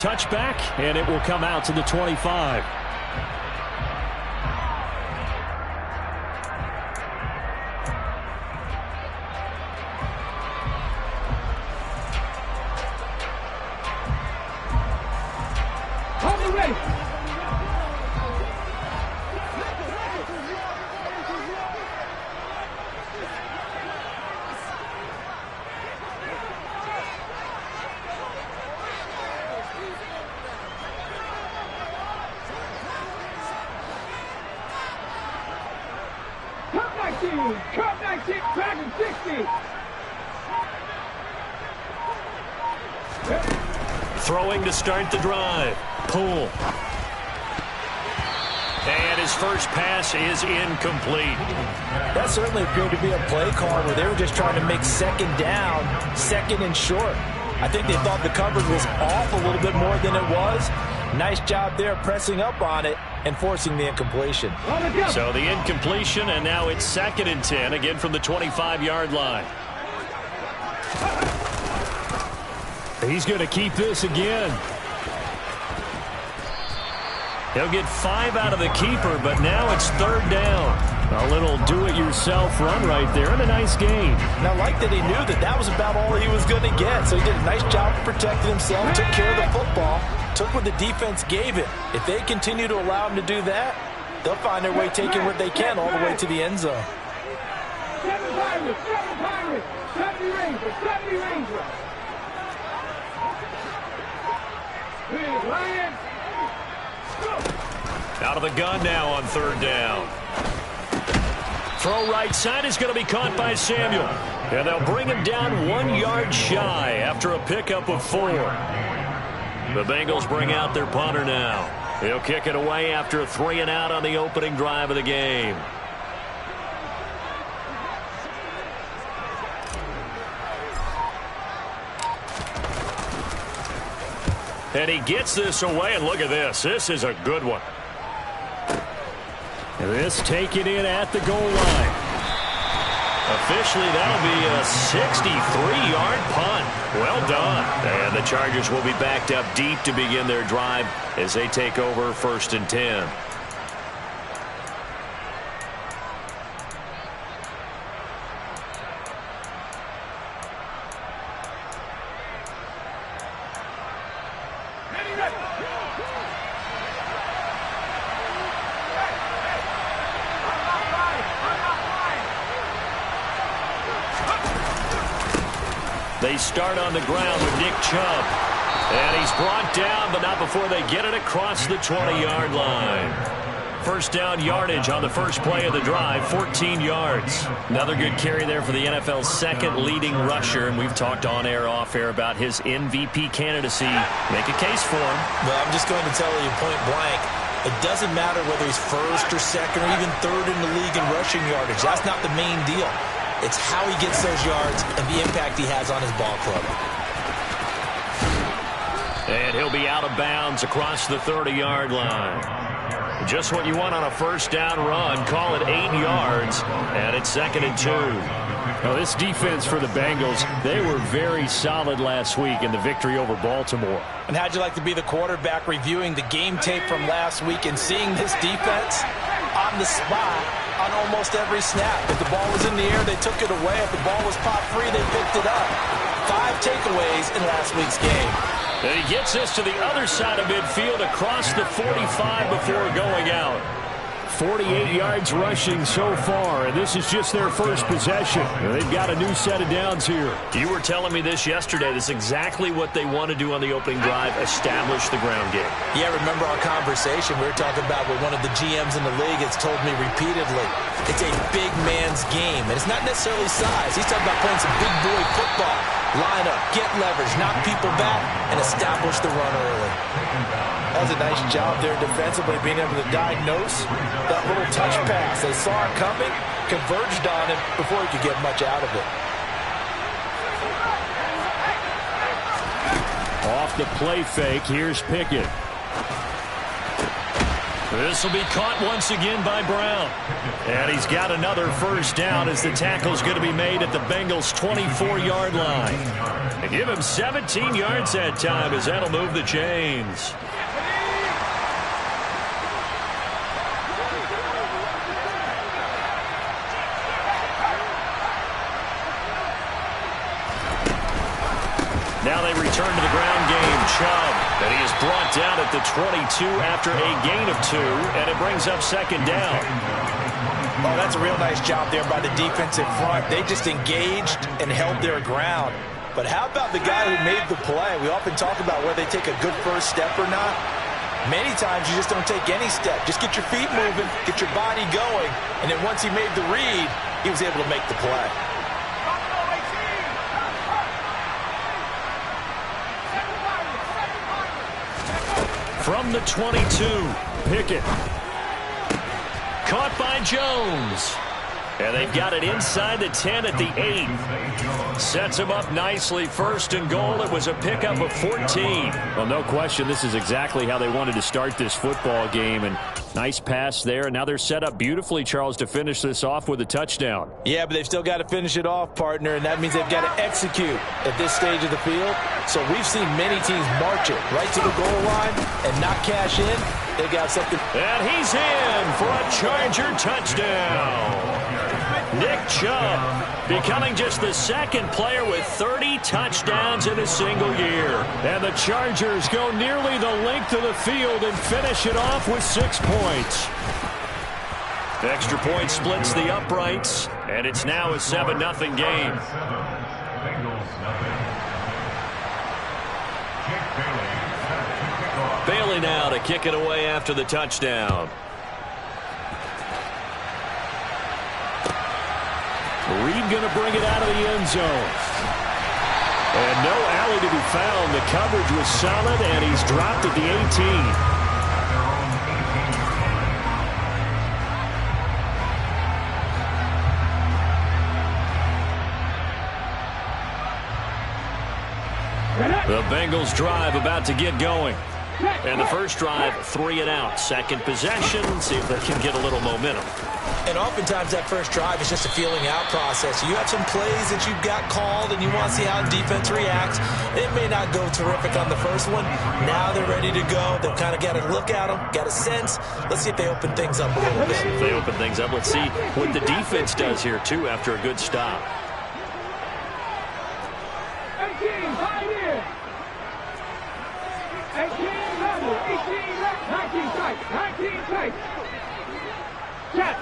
Touchback, and it will come out to the 25. Throwing to start the drive. Poole. And his first pass is incomplete. That certainly appeared to be a play call where they were just trying to make second down, second and short. I think they thought the coverage was off a little bit more than it was. Nice job there pressing up on it and forcing the incompletion. So the incompletion, and now it's 2nd and 10, again from the 25-yard line. He's going to keep this again. He'll get 5 out of the keeper, but now it's 3rd down. A little do-it-yourself run right there, and a nice gain. Now, like that, he knew that was about all he was going to get, so he did a nice job of protecting himself, took care of the football, took what the defense gave it. If they continue to allow him to do that, they'll find their way taking what they can all the way to the end zone. 7 Pirates, 70 Rangers, 70 Rangers. Big Lions. Out of the gun now on 3rd down. Throw right side is going to be caught by Samuel. And they'll bring him down 1 yard shy after a pickup of 4. The Bengals bring out their punter now. He'll kick it away after a 3 and out on the opening drive of the game. And he gets this away, and look at this. This is a good one. This taken in at the goal line. Officially, that'll be a 63-yard punt. Well done. And the Chargers will be backed up deep to begin their drive as they take over 1st and 10. They start on the ground with Nick Chubb. And he's brought down, but not before they get it across the 20-yard line. 1st down yardage on the first play of the drive, 14 yards. Another good carry there for the NFL's 2nd leading rusher, and we've talked on air, off air about his MVP candidacy. Make a case for him. Well, I'm just going to tell you point blank, it doesn't matter whether he's 1st or 2nd or even 3rd in the league in rushing yardage. That's not the main deal. It's how he gets those yards and the impact he has on his ball club. And he'll be out of bounds across the 30-yard line. Just what you want on a 1st down run. Call it 8 yards, and it's 2nd and 2. Now, this defense for the Bengals, they were very solid last week in the victory over Baltimore. And how'd you like to be the quarterback reviewing the game tape from last week and seeing this defense on the spot on almost every snap? If the ball was in the air, they took it away. If the ball was pop free, they picked it up. 5 takeaways in last week's game. And he gets this to the other side of midfield across the 45 before going out. 48 yards rushing so far, and this is just their first possession. They've got a new set of downs here. You were telling me this yesterday. This is exactly what they want to do on the opening drive, establish the ground game. Yeah, remember our conversation. We were talking about what one of the GMs in the league has told me repeatedly. It's a big man's game, and it's not necessarily size. He's talking about playing some big boy football. Line up, get leverage, knock people back, and establish the run early. That was a nice job there defensively, being able to diagnose that little touch pass. They saw it coming, converged on him before he could get much out of it. Off the play fake, here's Pickett. This will be caught once again by Brown. And he's got another first down as the tackle's going to be made at the Bengals' 24-yard line. They give him 17 yards that time as that'll move the chains. Now they return to the ground game. Chubb, and he is brought down at the 22 after a gain of 2, and it brings up second down. Oh, that's a real nice job there by the defensive front. They just engaged and held their ground. But how about the guy who made the play? We often talk about whether they take a good first step or not. Many times you just don't take any step. Just get your feet moving, get your body going, and then once he made the read, he was able to make the play. From the 22, Pickett. Caught by Jones. And they've got it inside the 10 at the 8. Sets him up nicely. First and goal. It was a pickup of 14. Well, no question, this is exactly how they wanted to start this football game. And nice pass there. And now they're set up beautifully, Charles, to finish this off with a touchdown. Yeah, but they've still got to finish it off, partner, and that means they've got to execute at this stage of the field. So we've seen many teams march it right to the goal line and not cash in. They got something. And he's in for a Charger touchdown. Nick Chubb becoming just the second player with 30 touchdowns in a single year. And the Chargers go nearly the length of the field and finish it off with 6 points. Extra point splits the uprights, and it's now a 7-0 game. Bailey now to kick it away after the touchdown. Reed going to bring it out of the end zone. And no alley to be found. The coverage was solid, and he's dropped at the 18. The Bengals drive about to get going. And the first drive, 3 and out. Second possession, see if they can get a little momentum. And oftentimes that first drive is just a feeling out process. You have some plays that you've got called and you want to see how the defense reacts. It may not go terrific on the first one. Now they're ready to go. They've kind of got to look at them, got a sense. Let's see if they open things up a little bit. If they open things up, let's see what the defense does here, too, after a good stop. 18, high in. 18, level. 18, left. 19 tight. 19 tight. Check.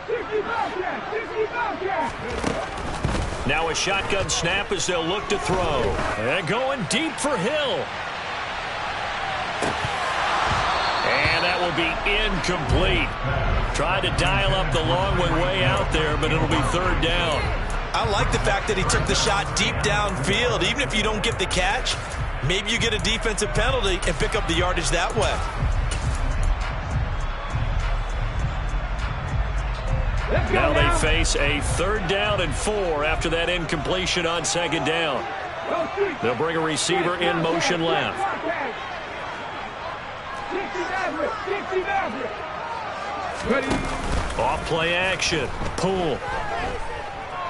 60 Bobcat. 60 Bobcat. Now a shotgun snap as they'll look to throw. And going deep for Hill. And that will be incomplete. Tried to dial up the long way out there, but it'll be third down. I like the fact that he took the shot deep downfield. Even if you don't get the catch, maybe you get a defensive penalty and pick up the yardage that way. Now they face a 3rd down and 4 after that incompletion on 2nd down. They'll bring a receiver in motion left. 60 Off play action. Poole.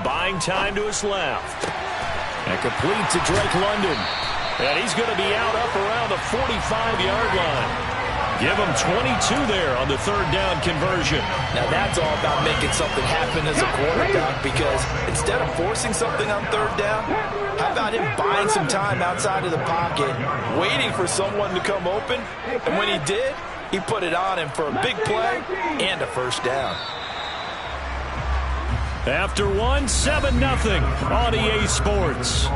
Buying time to his left. And complete to Drake London. And he's going to be out up around the 45-yard line. Give him 22 there on the 3rd down conversion. Now that's all about making something happen as a quarterback, because instead of forcing something on 3rd down, how about him buying some time outside of the pocket, waiting for someone to come open, and when he did, he put it on him for a big play and a first down. After 1, 7-0 on EA Sports.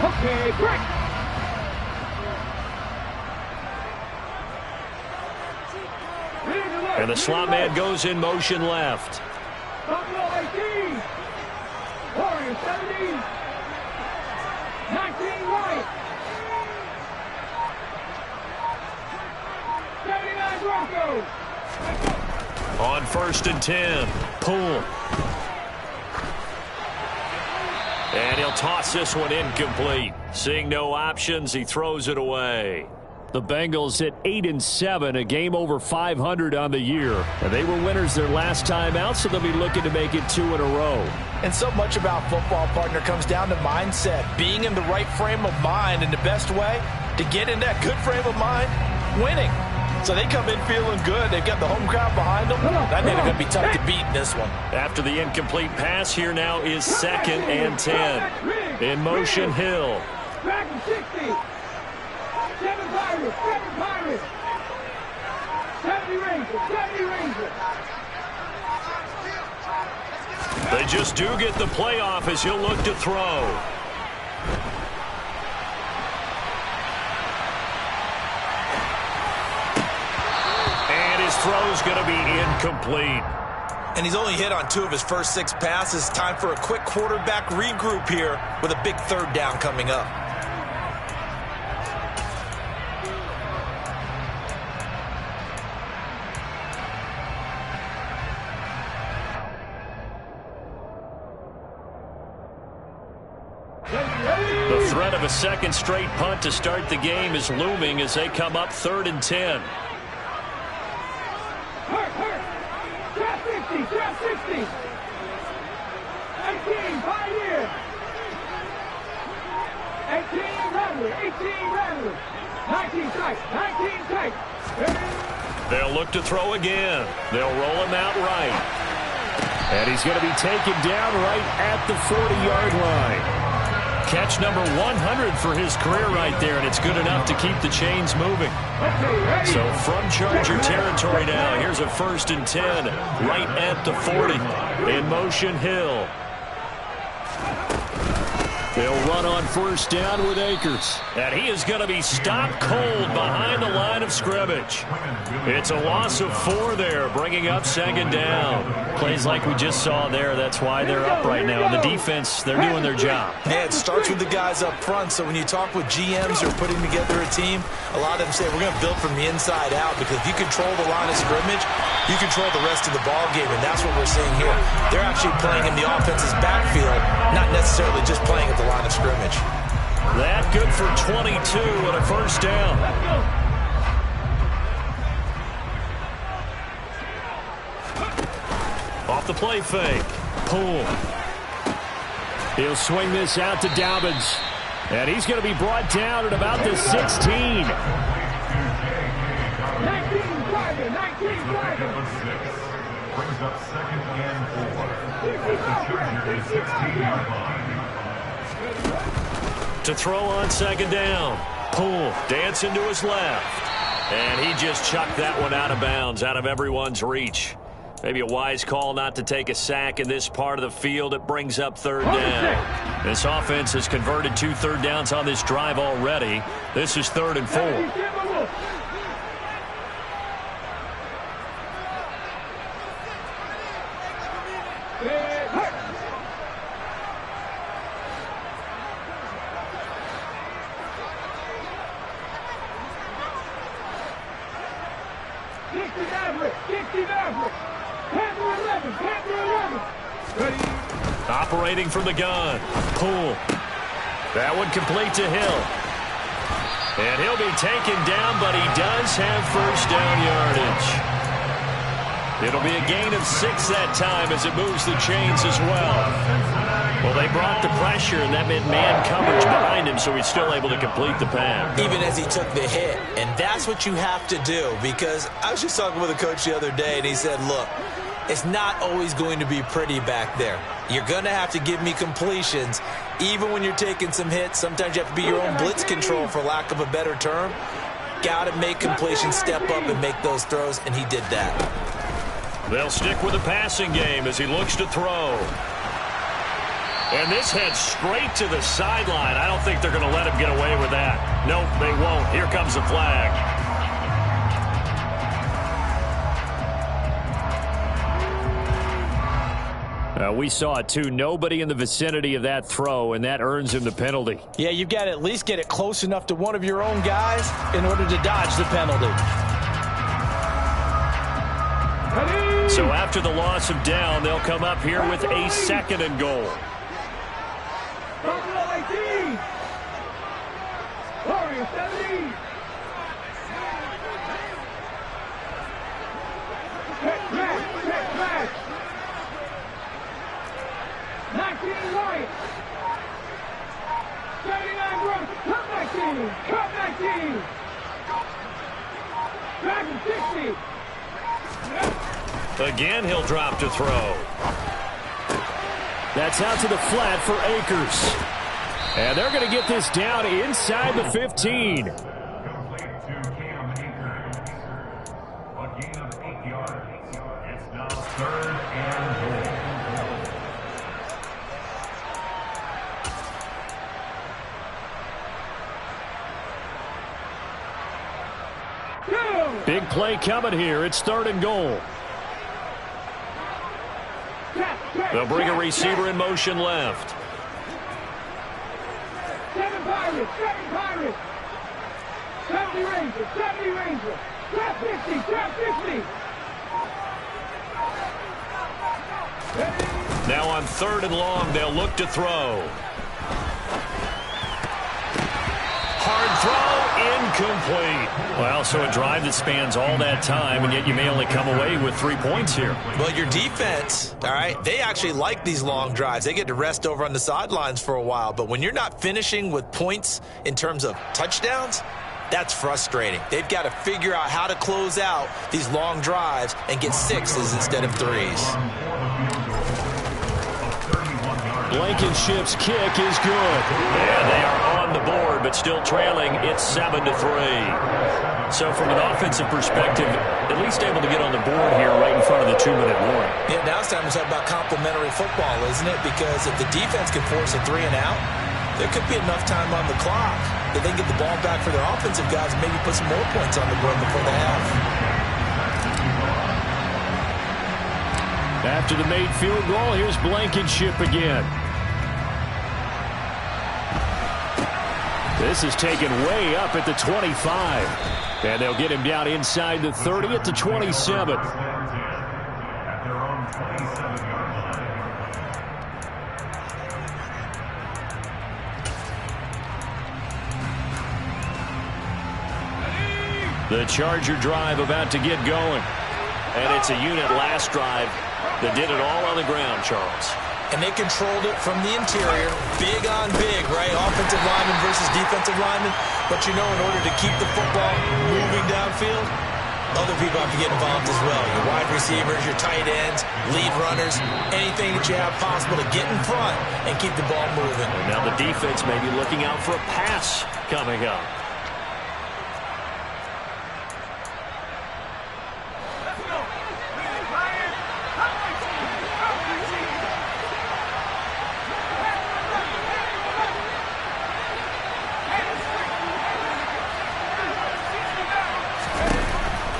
Okay, break. And the slot man goes in motion left. Buffalo 18. Warriors 17. 19 White. 79 Broncos. On 1st and 10. Poole. And he'll toss this one incomplete. Seeing no options, he throws it away. The Bengals at 8-7, a game over 500 on the year. And they were winners their last time out, so they'll be looking to make it 2 in a row. And so much about football, partner, comes down to mindset. Being in the right frame of mind, and the best way to get in that good frame of mind, winning. So they come in feeling good. They've got the home crowd behind them. That means they're going to be tough to beat in this one. After the incomplete pass, here now is 2nd and 10. In motion, Hill. Back to 60. 7 Pirates. 7 Pirates. 70 Rangers. 70 Rangers. They just do get the playoff as he'll look to throw. Throw's going to be incomplete. And he's only hit on 2 of his first 6 passes. Time for a quick quarterback regroup here with a big 3rd down coming up. The threat of a second straight punt to start the game is looming as they come up 3rd and 10. Trap 60, trap 60. 18, Pioneer. 18, Rattler, 18, Rattler. 19 tight, 19 tight. They'll look to throw again. They'll roll him out right. And he's going to be taken down right at the 40-yard line. Catch number 100 for his career right there, and it's good enough to keep the chains moving. So from Charger territory now, here's a 1st and 10 right at the 40. In motion, Hill. They'll run on 1st down with Akers. And he is going to be stopped cold behind the line of scrimmage. It's a loss of 4 there, bringing up 2nd down. Plays like we just saw there, that's why they're up right now. And the defense, they're doing their job. Yeah, it starts with the guys up front. So when you talk with GMs or putting together a team, a lot of them say we're going to build from the inside out, because if you control the line of scrimmage, you control the rest of the ball game, and that's what we're seeing here. They're actually playing in the offense's backfield, not necessarily just playing at the line of scrimmage. That good for 22 and a 1st down. Off the play fake. Poole. He'll swing this out to Dobbins. And he's going to be brought down at about the 16. 19 driver, 19 driver. Brings up 2nd and 4. 16-yard line. To throw on 2nd down. Poole dancing to his left. And he just chucked that one out of bounds, out of everyone's reach. Maybe a wise call not to take a sack in this part of the field. It brings up 3rd down. This offense has converted 2 3rd downs on this drive already. This is 3rd and 4. Operating from the gun. Poole. That one complete to Hill. And he'll be taken down, but he does have 1st down yardage. It'll be a gain of 6 that time as it moves the chains as well. Well, they brought the pressure, and that meant man coverage behind him, so he's still able to complete the pass. Even as he took the hit. And that's what you have to do, because I was just talking with a coach the other day, and he said, look, it's not always going to be pretty back there. You're going to have to give me completions. Even when you're taking some hits, sometimes you have to be your own blitz control, for lack of a better term. Got to make completions, step up and make those throws, and he did that. They'll stick with the passing game as he looks to throw. And this heads straight to the sideline. I don't think they're going to let him get away with that. Nope, they won't. Here comes the flag. We saw it, too. Nobody in the vicinity of that throw, and that earns him the penalty. Yeah, you've got to at least get it close enough to one of your own guys in order to dodge the penalty. So after the loss of down, they'll come up here with a 2nd and goal. Warrior 70. Match. 19 White. 79 Brooks. Cut 19. Dragon 60. Again, he'll drop to throw. That's out to the flat for Akers. And they're going to get this down inside the 15. Complete to Cam Akers. A gain of 8 yards. It's now 3rd and goal. Big play coming here. It's 3rd and goal. They'll bring a receiver in motion left. 7 Pirates. 70 Rangers. Trap 50. Now on 3rd and long, they'll look to throw. Hard throw, incomplete. Well, so a drive that spans all that time, and yet you may only come away with 3 points here. Well, your defense, all right, they actually like these long drives. They get to rest over on the sidelines for a while. But when you're not finishing with points in terms of touchdowns, that's frustrating. They've got to figure out how to close out these long drives and get 6s instead of 3s. Blankenship's kick is good. And they are on the board, but still trailing. It's 7-3. So from an offensive perspective, at least able to get on the board here right in front of the 2-minute warning. Yeah, now it's time to talk about complementary football, isn't it? Because if the defense can force a 3 and out, there could be enough time on the clock that they can get the ball back for their offensive guys and maybe put some more points on the board before the half. After the made field goal, here's Blankenship again. This is taken way up at the 25. And they'll get him down inside the 30 at the 27. At their own 27-yard line. The Charger drive about to get going. And it's a unit last drive that did it all on the ground, Charles. And they controlled it from the interior, big on big, right? Offensive lineman versus defensive lineman. But you know, in order to keep the football moving downfield, other people have to get involved as well. Your wide receivers, your tight ends, lead runners, anything that you have possible to get in front and keep the ball moving. And now the defense may be looking out for a pass coming up.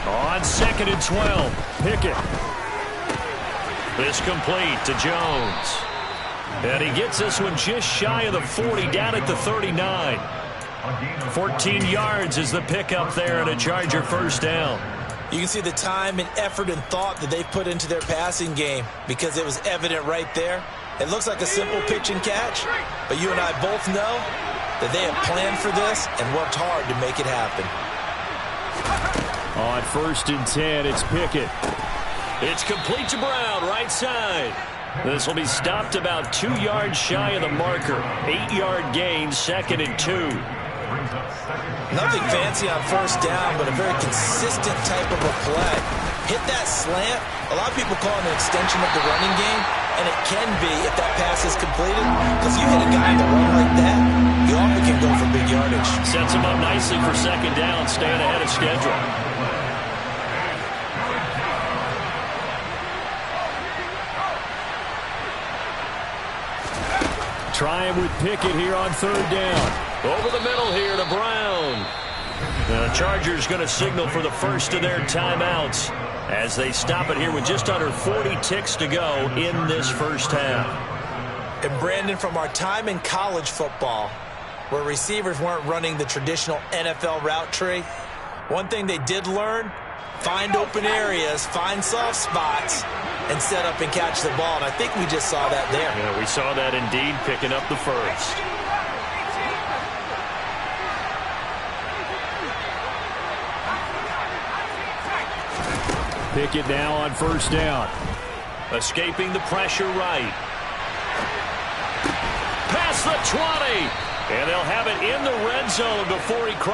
On 2nd and 12, Pickett. This complete to Jones. And he gets this one just shy of the 40, down at the 39. 14 yards is the pickup there and a Charger first down. You can see the time and effort and thought that they've put into their passing game because it was evident right there. It looks like a simple pitch and catch, but you and I both know that they have planned for this and worked hard to make it happen. On 1st and 10, it's Pickett. It's complete to Brown, right side. This will be stopped about 2 yards shy of the marker. 8-yard gain, 2nd and 2. Nothing fancy on 1st down, but a very consistent type of a play. Hit that slant. A lot of people call it an extension of the running game, and it can be if that pass is completed. Because you hit a guy in the run like that, you often can go for big yardage. Sets him up nicely for 2nd down, staying ahead of schedule. Trying with Pickett here on 3rd down. Over the middle here to Brown. The Chargers going to signal for the first of their timeouts as they stop it here with just under 40 ticks to go in this first half. And Brandon, from our time in college football, where receivers weren't running the traditional NFL route tree, one thing they did learn, find open areas, find soft spots, and set up and catch the ball. And I think we just saw that there. Yeah, we saw that indeed, picking up the first. Pickett now on first down. Escaping the pressure right. Past the 20. And they'll have it in the red zone before he crosses.